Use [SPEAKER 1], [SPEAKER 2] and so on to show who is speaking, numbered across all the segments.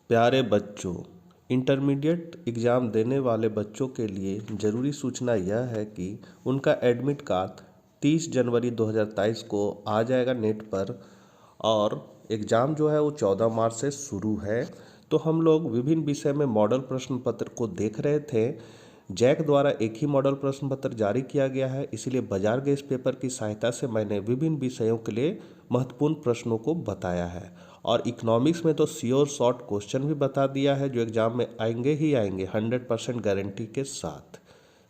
[SPEAKER 1] प्यारे बच्चों, intermediate exam देने वाले बच्चों के लिए ज़रूरी सूचना यह है कि उनका एडमिट कार्ड 30 जनवरी 2023 को आ जाएगा नेट पर। और एग्ज़ाम जो है वो 14 मार्च से शुरू है। तो हम लोग विभिन्न विषय में मॉडल प्रश्न पत्र को देख रहे थे। जैक द्वारा एक ही मॉडल प्रश्न पत्र जारी किया गया है, इसीलिए बाजार गैस पेपर की सहायता से मैंने विभिन्न विषयों के लिए महत्वपूर्ण प्रश्नों को बताया है। और इकोनॉमिक्स में तो श्योर शॉर्ट क्वेश्चन भी बता दिया है जो एग्जाम में आएंगे ही आएंगे 100% गारंटी के साथ।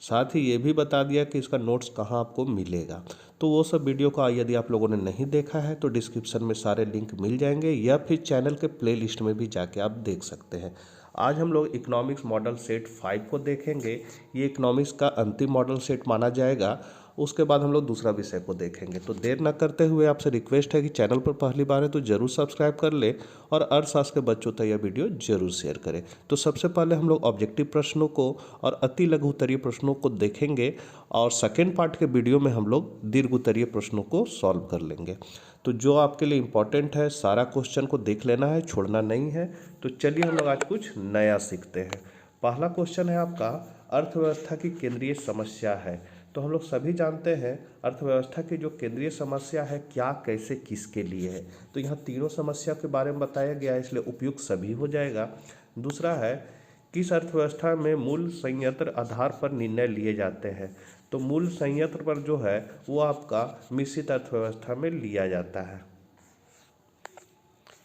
[SPEAKER 1] साथ ही ये भी बता दिया कि इसका नोट्स कहाँ आपको मिलेगा। तो वो सब वीडियो का यदि आप लोगों ने नहीं देखा है तो डिस्क्रिप्शन में सारे लिंक मिल जाएंगे या फिर चैनल के प्लेलिस्ट में भी जाके आप देख सकते हैं। आज हम लोग इकोनॉमिक्स मॉडल सेट 5 को देखेंगे। ये इकोनॉमिक्स का अंतिम मॉडल सेट माना जाएगा। उसके बाद हम लोग दूसरा विषय को देखेंगे। तो देर न करते हुए आपसे रिक्वेस्ट है कि चैनल पर पहली बार है तो जरूर सब्सक्राइब कर ले और अर्थशास्त्र के बच्चों तक यह वीडियो जरूर शेयर करें। तो सबसे पहले हम लोग ऑब्जेक्टिव प्रश्नों को और अति लघु उत्तरीय प्रश्नों को देखेंगे और सेकेंड पार्ट के वीडियो में हम लोग दीर्घ उत्तरीय प्रश्नों को सॉल्व कर लेंगे। तो जो आपके लिए इम्पोर्टेंट है सारा क्वेश्चन को देख लेना है, छोड़ना नहीं है। तो चलिए हम लोग आज कुछ नया सीखते हैं। पहला क्वेश्चन है आपका, अर्थव्यवस्था की केंद्रीय समस्या है। तो हम लोग सभी जानते हैं अर्थव्यवस्था की जो केंद्रीय समस्या है क्या, कैसे, किसके लिए है। तो यहाँ तीनों समस्या के बारे में बताया गया है, इसलिए उपयुक्त सभी हो जाएगा। दूसरा है, किस अर्थव्यवस्था में मूल संयंत्र आधार पर निर्णय लिए जाते हैं। तो मूल संयंत्र पर जो है वो आपका मिश्रित अर्थव्यवस्था में लिया जाता है।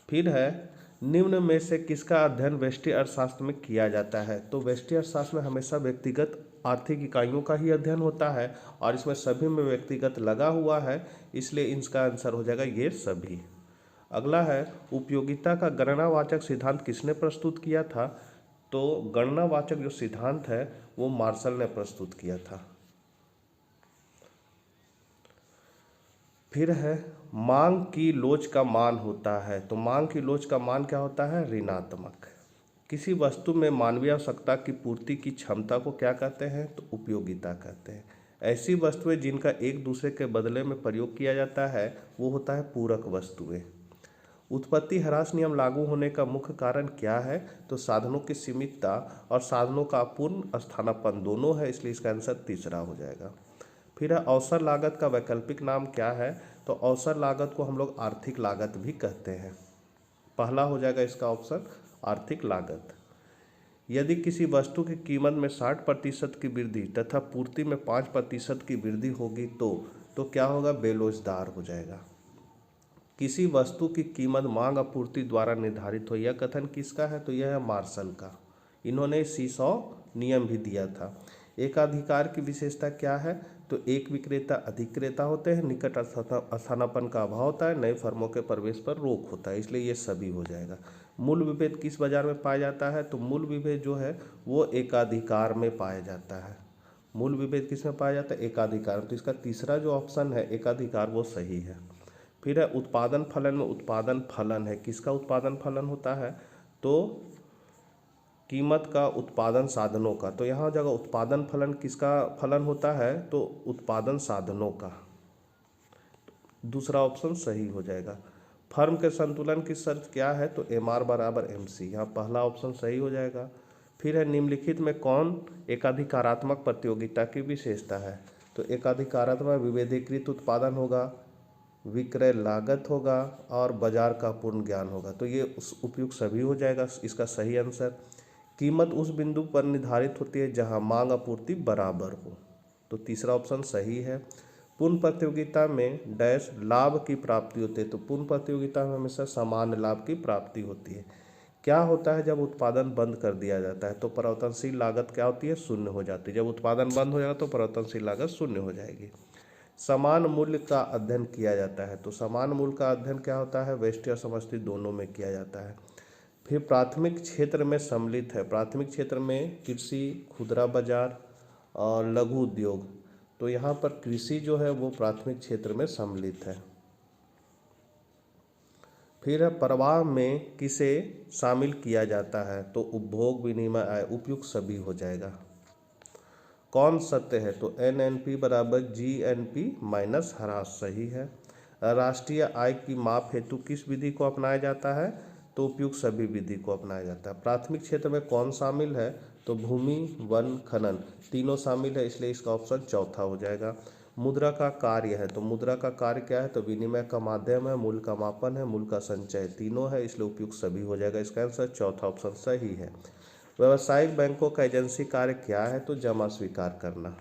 [SPEAKER 1] फिर है, निम्न में से किसका अध्ययन व्यष्टि अर्थशास्त्र में किया जाता है। तो व्यष्टि अर्थशास्त्र में हमेशा व्यक्तिगत आर्थिक इकाइयों का ही अध्ययन होता है और इसमें सभी में व्यक्तिगत लगा हुआ है, इसलिए इसका आंसर हो जाएगा ये सभी। अगला है, उपयोगिता का गणनावाचक सिद्धांत किसने प्रस्तुत किया था। तो गणनावाचक जो सिद्धांत है वो मार्शल ने प्रस्तुत किया था। फिर है, मांग की लोच का मान होता है। तो मांग की लोच का मान क्या होता है, ऋणात्मक। किसी वस्तु में मानवीय आवश्यकता की पूर्ति की क्षमता को क्या कहते हैं, तो उपयोगिता कहते हैं। ऐसी वस्तुएं जिनका एक दूसरे के बदले में प्रयोग किया जाता है वो होता है पूरक वस्तुएं। उत्पत्ति ह्रास नियम लागू होने का मुख्य कारण क्या है, तो साधनों की सीमितता और साधनों का पूर्ण स्थानापन्न दोनों है, इसलिए इसका आंसर तीसरा हो जाएगा। फिर है, अवसर लागत का वैकल्पिक नाम क्या है। तो अवसर लागत को हम लोग आर्थिक लागत भी कहते हैं। पहला हो जाएगा इसका ऑप्शन आर्थिक लागत। यदि किसी वस्तु की कीमत में 60% की वृद्धि तथा पूर्ति में 5% की वृद्धि होगी तो क्या होगा, बेरोजगार हो जाएगा। किसी वस्तु की कीमत मांग आपूर्ति द्वारा निर्धारित हो, यह कथन किसका है, तो यह है मार्शल का। इन्होंने सीसॉ नियम भी दिया था। एकाधिकार की विशेषता क्या है, तो एक विक्रेता अधिक क्रेता होते हैं, निकट स्थानापन्न का अभाव होता है, नए फर्मों के प्रवेश पर रोक होता है, इसलिए ये सभी हो जाएगा। मूल विभेद किस बाजार में पाया जाता है, तो मूल विभेद जो है वो एकाधिकार में पाया जाता है। मूल विभेद किस में पाया जाता है, एकाधिकार। तो इसका तीसरा जो ऑप्शन है एकाधिकार वो सही है। फिर है, उत्पादन फलन में उत्पादन फलन है, किसका उत्पादन फलन होता है, तो कीमत का उत्पादन साधनों का। तो यहाँ जगह उत्पादन फलन किसका फलन होता है, तो उत्पादन साधनों का। दूसरा ऑप्शन सही हो जाएगा। फर्म के संतुलन की शर्त क्या है, तो MR बराबर MC, यहाँ पहला ऑप्शन सही हो जाएगा। फिर है, निम्नलिखित में कौन एकाधिकारात्मक प्रतियोगिता की विशेषता है। तो एकाधिकारात्मक विभेदीकृत उत्पादन होगा, विक्रय लागत होगा और बाजार का पूर्ण ज्ञान होगा। तो ये उपयुक्त सभी हो जाएगा इसका सही आंसर। कीमत उस बिंदु पर निर्धारित होती है जहां मांग आपूर्ति बराबर हो, तो तीसरा ऑप्शन सही है। पूर्ण प्रतियोगिता में डैश लाभ की प्राप्ति होती है, तो पूर्ण प्रतियोगिता में हमेशा समान लाभ की प्राप्ति होती है। क्या होता है जब उत्पादन बंद कर दिया जाता है, तो परिवर्तनशील लागत क्या होती है, शून्य हो जाती है। जब उत्पादन बंद हो जाएगा तो परिवर्तनशील लागत शून्य हो जाएगी। समान मूल्य का अध्ययन किया जाता है, तो समान मूल्य का अध्ययन क्या होता है, व्यष्टि और समष्टि दोनों में किया जाता है। फिर प्राथमिक क्षेत्र में सम्मिलित है, प्राथमिक क्षेत्र में कृषि, खुदरा बाजार और लघु उद्योग। तो यहाँ पर कृषि जो है वो प्राथमिक क्षेत्र में सम्मिलित है। फिर है, प्रवाह में किसे शामिल किया जाता है, तो उपभोग, विनिमय, आय, उपयुक्त सभी हो जाएगा। कौन सत्य है, तो NNP बराबर GNP माइनस ह्रास सही है। राष्ट्रीय आय की माप हेतु किस विधि को अपनाया जाता है, तो उपयुक्त सभी विधि को अपनाया जाता है। प्राथमिक क्षेत्र में कौन शामिल है, तो भूमि, वन, खनन तीनों शामिल है, इसलिए इसका ऑप्शन चौथा हो जाएगा। मुद्रा का कार्य है, तो मुद्रा का कार्य क्या है, तो विनिमय का माध्यम है, मूल्य का मापन है, मूल्य का संचय तीनों है, इसलिए उपयुक्त सभी हो जाएगा। इसका आंसर चौथा ऑप्शन सही है। व्यावसायिक बैंकों का एजेंसी कार्य क्या है, तो जमा स्वीकार करना।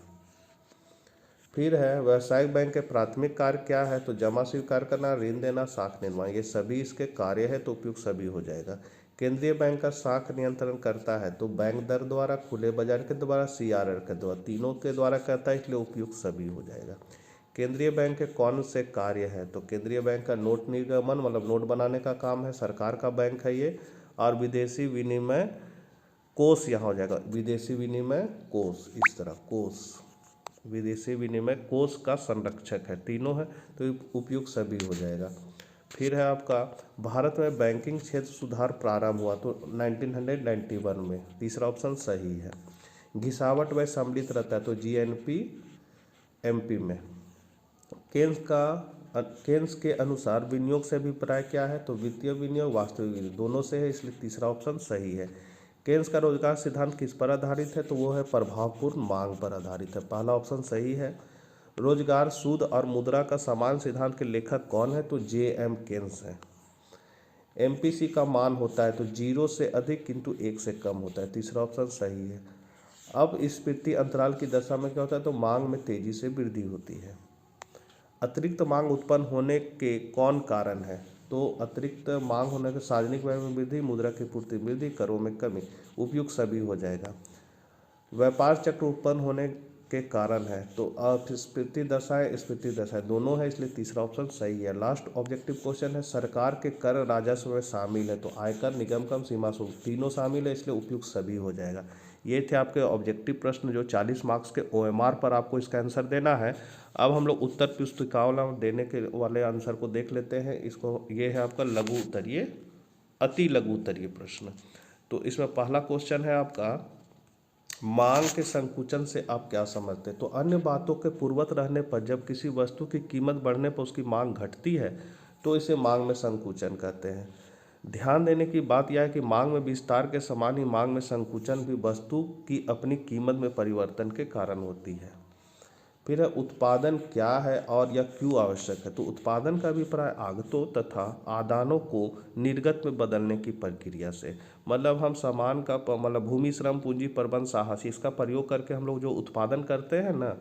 [SPEAKER 1] फिर है व्यावसायिक बैंक के प्राथमिक कार्य क्या है, तो जमा स्वीकार करना, ऋण देना, शाख निर्माण, ये सभी इसके कार्य है, तो उपयुक्त सभी हो जाएगा। केंद्रीय बैंक का शाख नियंत्रण करता है, तो बैंक दर द्वारा, खुले बाजार के द्वारा, CRR के द्वारा, तीनों के द्वारा करता है, इसलिए उपयुक्त सभी हो जाएगा। केंद्रीय बैंक के कौन से कार्य है, तो केंद्रीय बैंक का नोट निर्गमन मतलब नोट बनाने का काम है, सरकार का बैंक है ये। और विदेशी विनिमय कोष यहाँ हो जाएगा, विदेशी विनिमय कोष, इस तरह कोष, विदेशी विनिमय कोष का संरक्षक है, तीनों है, तो उपयुक्त सभी हो जाएगा। फिर है आपका भारत में बैंकिंग क्षेत्र सुधार प्रारंभ हुआ, तो 1991 में, तीसरा ऑप्शन सही है। घिसावट व सम्मिलित रहता है, तो GNP MP में। केन्स के अनुसार विनियोग से अभिप्राय क्या है, तो वित्तीय विनियोग, वास्तविक विनियोग दोनों से है, इसलिए तीसरा ऑप्शन सही है। केन्स का रोजगार सिद्धांत किस पर आधारित है, तो वो है प्रभावपूर्ण मांग पर आधारित है, पहला ऑप्शन सही है। रोजगार, सूद और मुद्रा का समान सिद्धांत के लेखक कौन है, तो JM केन्स है। MPC का मान होता है तो 0 से अधिक किंतु 1 से कम होता है, तीसरा ऑप्शन सही है। अब स्फीति अंतराल की दशा में क्या होता है, तो मांग में तेजी से वृद्धि होती है। अतिरिक्त मांग उत्पन्न होने के कौन कारण है, तो अतिरिक्त मांग होने के सार्वजनिक व्यय में वृद्धि, मुद्रा की पूर्ति में वृद्धि, करों में कमी, उपयुक्त सभी हो जाएगा। व्यापार चक्र उत्पन्न होने के कारण है, तो अस्फीति दशाएं दोनों है, इसलिए तीसरा ऑप्शन सही है। लास्ट ऑब्जेक्टिव क्वेश्चन है, सरकार के कर राजस्व में शामिल है, तो आयकर, निगम कर, सीमा शुल्क तीनों शामिल है, इसलिए उपयुक्त सभी हो जाएगा। ये थे आपके ऑब्जेक्टिव प्रश्न जो 40 मार्क्स के OMR पर आपको इसका आंसर देना है। अब हम लोग उत्तर पुस्तिकाओं देने के वाले आंसर को देख लेते हैं। इसको ये है आपका लघु उत्तरीय, अति लघु उत्तरीय प्रश्न। तो इसमें पहला क्वेश्चन है आपका, मांग के संकुचन से आप क्या समझते हैं, तो अन्य बातों के पूर्ववत रहने पर जब किसी वस्तु की कीमत बढ़ने पर उसकी मांग घटती है तो इसे मांग में संकुचन कहते हैं। ध्यान देने की बात यह है कि मांग में विस्तार के समान ही मांग में संकुचन भी वस्तु की अपनी कीमत में परिवर्तन के कारण होती है। फिर है उत्पादन क्या है और यह क्यों आवश्यक है, तो उत्पादन का अभिप्राय आगतों तथा आदानों को निर्गत में बदलने की प्रक्रिया से, मतलब हम सामान का मतलब भूमि, श्रम, पूंजी, प्रबंध, साहस, इसका प्रयोग करके हम लोग जो उत्पादन करते हैं ना,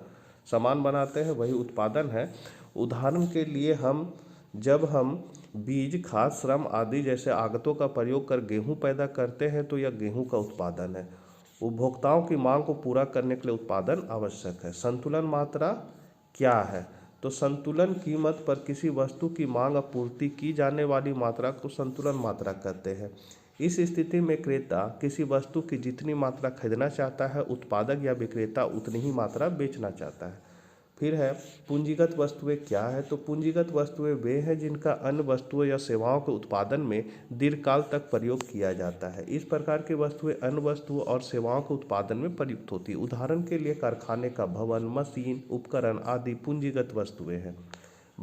[SPEAKER 1] सामान बनाते हैं, वही उत्पादन है। उदाहरण के लिए जब हम बीज, खाद, श्रम आदि जैसे आगतों का प्रयोग कर गेहूँ पैदा करते हैं तो यह गेहूँ का उत्पादन है। उपभोक्ताओं की मांग को पूरा करने के लिए उत्पादन आवश्यक है। संतुलन मात्रा क्या है, तो संतुलन कीमत पर किसी वस्तु की मांग और पूर्ति की जाने वाली मात्रा को संतुलन मात्रा कहते हैं। इस स्थिति में क्रेता किसी वस्तु की जितनी मात्रा खरीदना चाहता है, उत्पादक या विक्रेता उतनी ही मात्रा बेचना चाहता है। फिर है पूंजीगत वस्तुएं क्या है, तो पूंजीगत वस्तुएं वे हैं जिनका अन्य वस्तुओं या सेवाओं के उत्पादन में दीर्घकाल तक प्रयोग किया जाता है। इस प्रकार की वस्तुएं अन्य वस्तुओं और सेवाओं के उत्पादन में प्रयुक्त होती है। उदाहरण के लिए कारखाने का भवन, मशीन, उपकरण आदि पूंजीगत वस्तुएं हैं।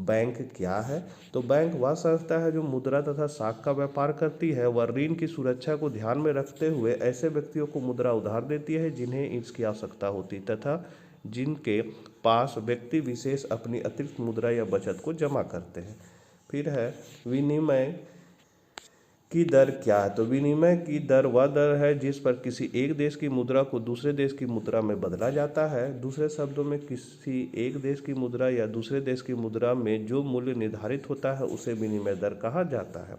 [SPEAKER 1] बैंक क्या है, तो बैंक वह संस्था है जो मुद्रा तथा शाख का व्यापार करती है। वह ऋण की सुरक्षा को ध्यान में रखते हुए ऐसे व्यक्तियों को मुद्रा उधार देती है जिन्हें इसकी आवश्यकता होती तथा जिनके पास व्यक्ति विशेष अपनी अतिरिक्त मुद्रा या बचत को जमा करते हैं। फिर है विनिमय की दर क्या है, तो विनिमय की दर वह दर है जिस पर किसी एक देश की मुद्रा को दूसरे देश की मुद्रा में बदला जाता है। दूसरे शब्दों में किसी एक देश की मुद्रा या दूसरे देश की मुद्रा में जो मूल्य निर्धारित होता है उसे विनिमय दर कहा जाता है।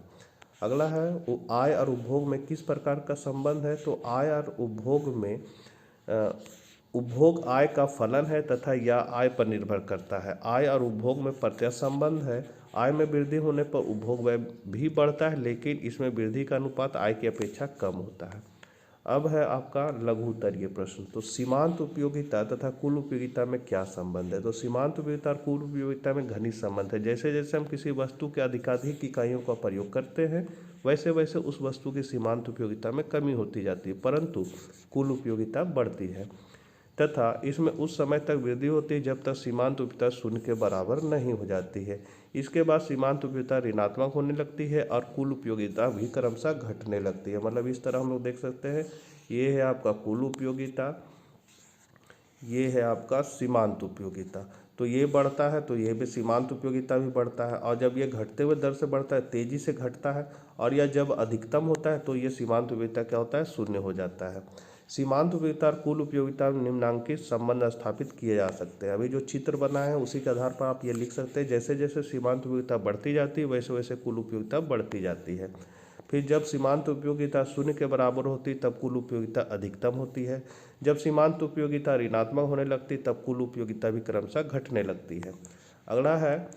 [SPEAKER 1] अगला है वो आय और उपभोग में किस प्रकार का संबंध है, तो आय और उपभोग में उपभोग आय का फलन है तथा यह आय पर निर्भर करता है। आय और उपभोग में प्रत्यक्ष संबंध है। आय में वृद्धि होने पर उपभोग व्यय भी बढ़ता है, लेकिन इसमें वृद्धि का अनुपात आय की अपेक्षा कम होता है। अब है आपका लघु उत्तरीय प्रश्न, तो सीमांत उपयोगिता तथा कुल उपयोगिता में क्या संबंध है, तो सीमांत उपयोगिता और कुल उपयोगिता में घनिष्ठ संबंध है। जैसे जैसे हम किसी वस्तु के अधिकाधिक इकाइयों का प्रयोग करते हैं वैसे वैसे उस वस्तु की सीमांत उपयोगिता में कमी होती जाती है, परंतु कुल उपयोगिता बढ़ती है। तथा इसमें उस समय तक वृद्धि होती है जब तक सीमांत उपयोगिता शून्य के बराबर नहीं हो जाती है। इसके बाद सीमांत उपयोगिता ऋणात्मक होने लगती है और कुल उपयोगिता भी क्रमशः घटने लगती है। मतलब इस तरह हम लोग देख सकते हैं, ये है आपका कुल उपयोगिता, ये है आपका सीमांत उपयोगिता। तो ये बढ़ता है तो ये भी सीमांत उपयोगिता भी बढ़ता है, और जब ये घटते हुए दर से बढ़ता है, तेजी से घटता है, और यह जब अधिकतम होता है तो ये सीमांत उपयोगिता क्या होता है, शून्य हो जाता है। सीमांत उपयोगिता और कुल उपयोगिता में निम्नांकित संबंध स्थापित किए जा सकते हैं। अभी जो चित्र बना है उसी के आधार पर आप ये लिख सकते हैं, जैसे जैसे सीमांत उपयोगिता बढ़ती जाती है वैसे वैसे कुल उपयोगिता बढ़ती जाती है। फिर जब सीमांत उपयोगिता शून्य के बराबर होती तब कुल उपयोगिता अधिकतम होती है। जब सीमांत उपयोगिता ऋणात्मक होने लगती तब कुल उपयोगिता भी क्रमशः घटने लगती है। अगला है,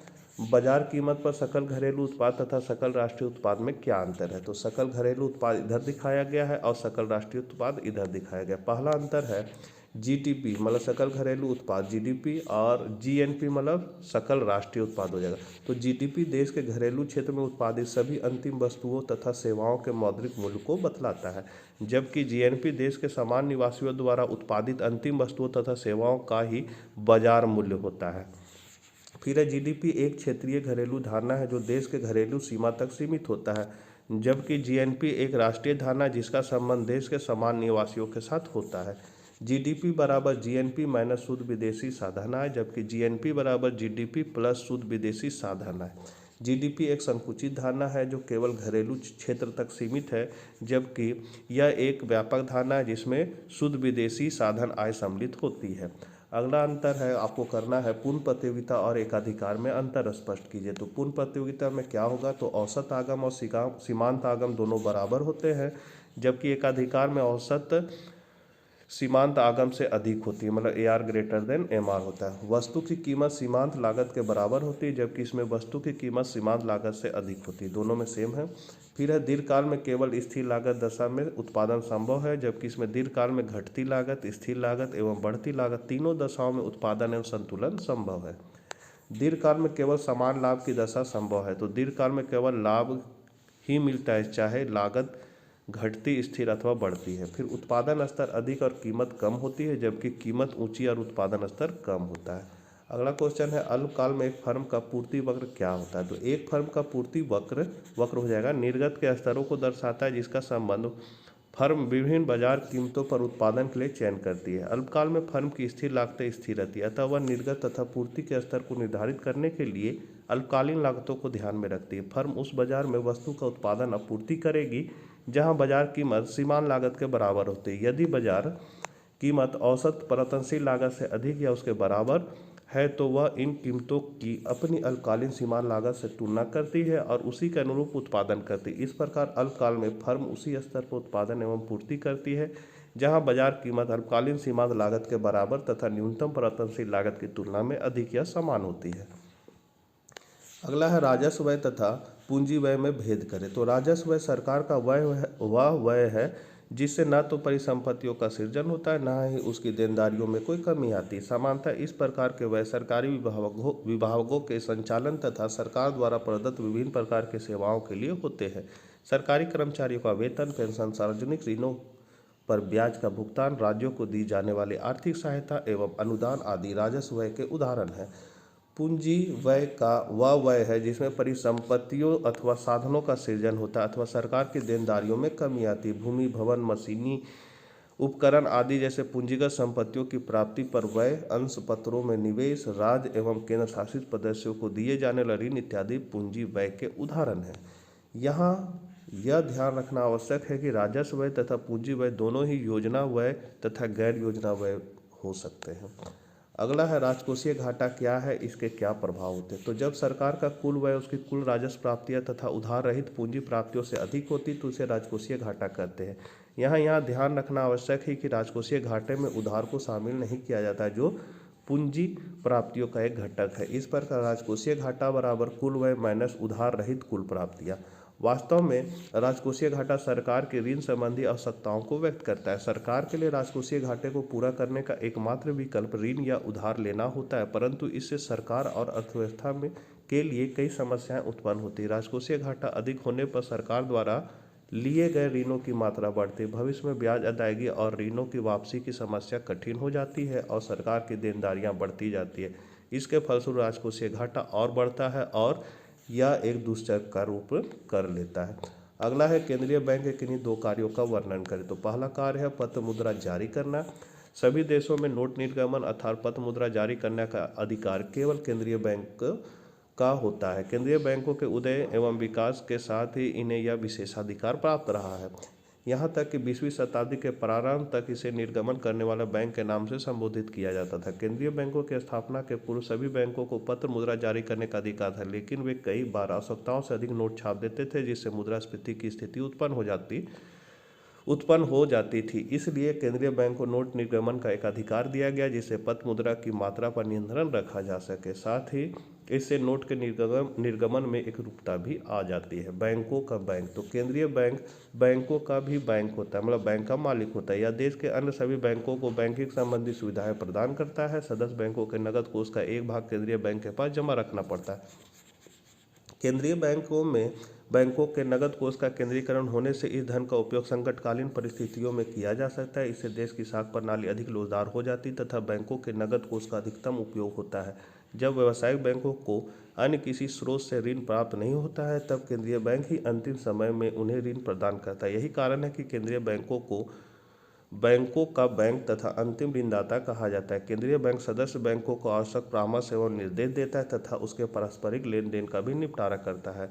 [SPEAKER 1] बाजार कीमत पर सकल घरेलू उत्पाद तथा सकल राष्ट्रीय उत्पाद में क्या अंतर है। तो सकल घरेलू उत्पाद इधर दिखाया गया है और सकल राष्ट्रीय उत्पाद इधर दिखाया गया। पहला अंतर है जीडीपी मतलब सकल घरेलू उत्पाद जीडीपी, और जीएनपी मतलब सकल राष्ट्रीय उत्पाद हो जाएगा। तो जीडीपी देश के घरेलू क्षेत्र में उत्पादित सभी अंतिम वस्तुओं तथा सेवाओं के मौद्रिक मूल्य को बतलाता है, जबकि जीएनपी देश के सामान्य निवासियों द्वारा उत्पादित अंतिम वस्तुओं तथा सेवाओं का ही बाजार मूल्य होता है। फिर है जीडीपी एक क्षेत्रीय घरेलू धारणा है जो देश के घरेलू सीमा तक सीमित होता है, जबकि जीएनपी एक राष्ट्रीय धारणा है जिसका संबंध देश के सामान्य निवासियों के साथ होता है। जीडीपी बराबर जीएनपी माइनस शुद्ध विदेशी साधन है, जबकि जीएनपी बराबर जीडीपी प्लस शुद्ध विदेशी साधन है। जीडीपी एक संकुचित धारणा है जो केवल घरेलू क्षेत्र तक सीमित है, जबकि यह एक व्यापक धारणा है जिसमें शुद्ध विदेशी साधन आय सम्मिलित होती है। अगला अंतर है, आपको करना है पूर्ण प्रतियोगिता और एकाधिकार में अंतर स्पष्ट कीजिए। तो पूर्ण प्रतियोगिता में क्या होगा, तो औसत आगम और सीमांत आगम दोनों बराबर होते हैं, जबकि एकाधिकार में औसत सीमांत आगम से अधिक होती है, मतलब AR ग्रेटर देन MR होता है। वस्तु की कीमत सीमांत लागत के बराबर होती है, जबकि इसमें वस्तु की कीमत सीमांत लागत से अधिक होती है, दोनों में सेम है। फिर है दीर्घकाल में केवल स्थिर लागत दशा में उत्पादन संभव है, जबकि इसमें दीर्घकाल में घटती लागत, स्थिर लागत एवं बढ़ती लागत तीनों दशाओं में उत्पादन एवं संतुलन संभव है। दीर्घकाल में केवल समान लाभ की दशा संभव है, तो दीर्घकाल में केवल लाभ ही मिलता है चाहे लागत घटती, स्थिर अथवा बढ़ती है। फिर उत्पादन स्तर अधिक और कीमत कम होती है, जबकि कीमत ऊंची और उत्पादन स्तर कम होता है। अगला क्वेश्चन है, अल्पकाल में एक फर्म का पूर्ति वक्र क्या होता है। तो एक फर्म का पूर्ति वक्र हो जाएगा निर्गत के स्तरों को दर्शाता है जिसका संबंध फर्म विभिन्न बाजार कीमतों पर उत्पादन के लिए चयन करती है। अल्पकाल में फर्म की स्थिर लागतें स्थिर रहती है, अतः वह निर्गत तथा पूर्ति के स्तर को निर्धारित करने के लिए अल्पकालीन लागतों को ध्यान में रखती है। फर्म उस बाजार में वस्तु का उत्पादन आपूर्ति करेगी जहां बाजार कीमत सीमांत लागत के बराबर होती है। यदि बाजार कीमत औसत परिवर्तनशील लागत से अधिक या उसके बराबर है तो वह इन कीमतों की अपनी अल्पकालीन सीमांत लागत से तुलना करती है और उसी के अनुरूप उत्पादन करती है। इस प्रकार अल्पकाल में फर्म उसी स्तर पर उत्पादन एवं पूर्ति करती है जहां बाजार कीमत अल्पकालीन सीमांत लागत के बराबर तथा न्यूनतम परिवर्तनशील लागत की तुलना में अधिक या समान होती है। अगला है राजस्व व्यय तथा पूंजी व्यय में भेद करें। तो राजस्व व्यय सरकार का वह व्यय है जिससे न तो परिसंपत्तियों का सृजन होता है न ही उसकी देनदारियों में कोई कमी आती है। सामान्यतः इस प्रकार के व्यय सरकारी विभागों के संचालन तथा सरकार द्वारा प्रदत्त विभिन्न प्रकार के सेवाओं के लिए होते हैं। सरकारी कर्मचारियों का वेतन, पेंशन, सार्वजनिक ऋणों पर ब्याज का भुगतान, राज्यों को दी जाने वाली आर्थिक सहायता एवं अनुदान आदि राजस्व व्यय के उदाहरण हैं। पूंजी व्यय का वह व्यय है जिसमें परिसंपत्तियों अथवा साधनों का सृजन होता है अथवा सरकार की देनदारियों में कमी आती है। भूमि, भवन, मशीनी उपकरण आदि जैसे पूंजीगत संपत्तियों की प्राप्ति पर व्यय, अंश पत्रों में निवेश, राज्य एवं केंद्र शासित प्रदेशों को दिए जाने वाले ऋण इत्यादि पूंजी व्यय के उदाहरण हैं। यहाँ यह ध्यान रखना आवश्यक है कि राजस्व व्यय तथा पूंजी व्यय दोनों ही योजना व्यय तथा गैर योजना व्यय हो सकते हैं। अगला है राजकोषीय घाटा क्या है, इसके क्या प्रभाव होते हैं। तो जब सरकार का कुल व्यय उसकी कुल राजस्व प्राप्तियां तथा उधार रहित पूंजी प्राप्तियों से अधिक होती तो उसे राजकोषीय घाटा कहते हैं। यहाँ ध्यान रखना आवश्यक है कि राजकोषीय घाटे में उधार को शामिल नहीं किया जाता है जो पूंजी प्राप्तियों का एक घटक है। इस प्रकार राजकोषीय घाटा बराबर कुल व्यय माइनस उधार रहित कुल प्राप्तियां। वास्तव में राजकोषीय घाटा सरकार के ऋण संबंधी आवश्यकताओं को व्यक्त करता है। सरकार के लिए राजकोषीय घाटे को पूरा करने का एकमात्र विकल्प ऋण या उधार लेना होता है, परंतु इससे सरकार और अर्थव्यवस्था में के लिए कई समस्याएं उत्पन्न होती है। राजकोषीय घाटा अधिक होने पर सरकार द्वारा लिए गए ऋणों की मात्रा बढ़ती, भविष्य में ब्याज अदायगी और ऋणों की वापसी की समस्या कठिन हो जाती है और सरकार की देनदारियां बढ़ती जाती है। इसके फलस्वरूप राजकोषीय घाटा और बढ़ता है और यह एक दुष्चक्र का रूप कर लेता है। अगला है केंद्रीय बैंक के किन्हीं दो कार्यों का वर्णन करें। तो पहला कार्य है पत्र मुद्रा जारी करना। सभी देशों में नोट निर्गमन अर्थात पत्र मुद्रा जारी करने का अधिकार केवल केंद्रीय बैंक का होता है। केंद्रीय बैंकों के उदय एवं विकास के साथ ही इन्हें यह विशेषाधिकार प्राप्त रहा है। यहाँ तक कि 20वीं शताब्दी के प्रारंभ तक इसे निर्गमन करने वाला बैंक के नाम से संबोधित किया जाता था। केंद्रीय बैंकों की स्थापना के पूर्व सभी बैंकों को पत्र मुद्रा जारी करने का अधिकार था, लेकिन वे कई बार आवश्यकताओं से अधिक नोट छाप देते थे, जिससे मुद्रास्फीति की स्थिति उत्पन्न हो जाती थी। इसलिए केंद्रीय बैंक को नोट निर्गमन का एक अधिकार दिया गया, जिससे पत्र मुद्रा की मात्रा पर नियंत्रण रखा जा सके। साथ ही इससे नोट के निर्गमन में एक रूपता भी आ जाती है। बैंकों का बैंक, तो केंद्रीय बैंक बैंकों का भी बैंक होता है, मतलब बैंक का मालिक होता है। यह देश के अन्य सभी बैंकों को बैंकिंग संबंधी सुविधाएं प्रदान करता है। सदस्य बैंकों के नकद कोष का एक भाग केंद्रीय बैंक के पास जमा रखना पड़ता है। केंद्रीय बैंकों के नकद कोष का केंद्रीकरण होने से इस धन का उपयोग संकटकालीन परिस्थितियों में किया जा सकता है। इससे देश की साख प्रणाली अधिक लोचदार हो जाती तथा बैंकों के नकद कोष का अधिकतम उपयोग होता है। जब व्यावसायिक बैंकों को अन्य किसी स्रोत से ऋण प्राप्त नहीं होता है, तब केंद्रीय बैंक ही अंतिम समय में उन्हें ऋण प्रदान करता है। यही कारण है कि केंद्रीय बैंकों को बैंकों का बैंक तथा अंतिम ऋणदाता कहा जाता है। केंद्रीय बैंक सदस्य बैंकों को आवश्यक परामर्श एवं निर्देश देता है तथा उसके पारस्परिक लेन देन का भी निपटारा करता है।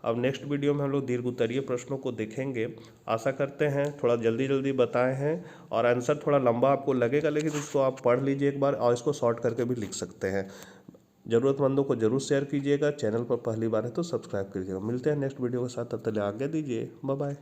[SPEAKER 1] अब नेक्स्ट वीडियो में हम लोग दीर्घ उत्तरीय प्रश्नों को देखेंगे। आशा करते हैं थोड़ा जल्दी बताए हैं और आंसर थोड़ा लंबा आपको लगेगा, लेकिन इसको आप पढ़ लीजिए एक बार और इसको शॉर्ट करके भी लिख सकते हैं। ज़रूरतमंदों को जरूर शेयर कीजिएगा। चैनल पर पहली बार है तो सब्सक्राइब कीजिएगा। मिलते हैं नेक्स्ट वीडियो के साथ, तब तक आज्ञा दीजिए। Bye bye.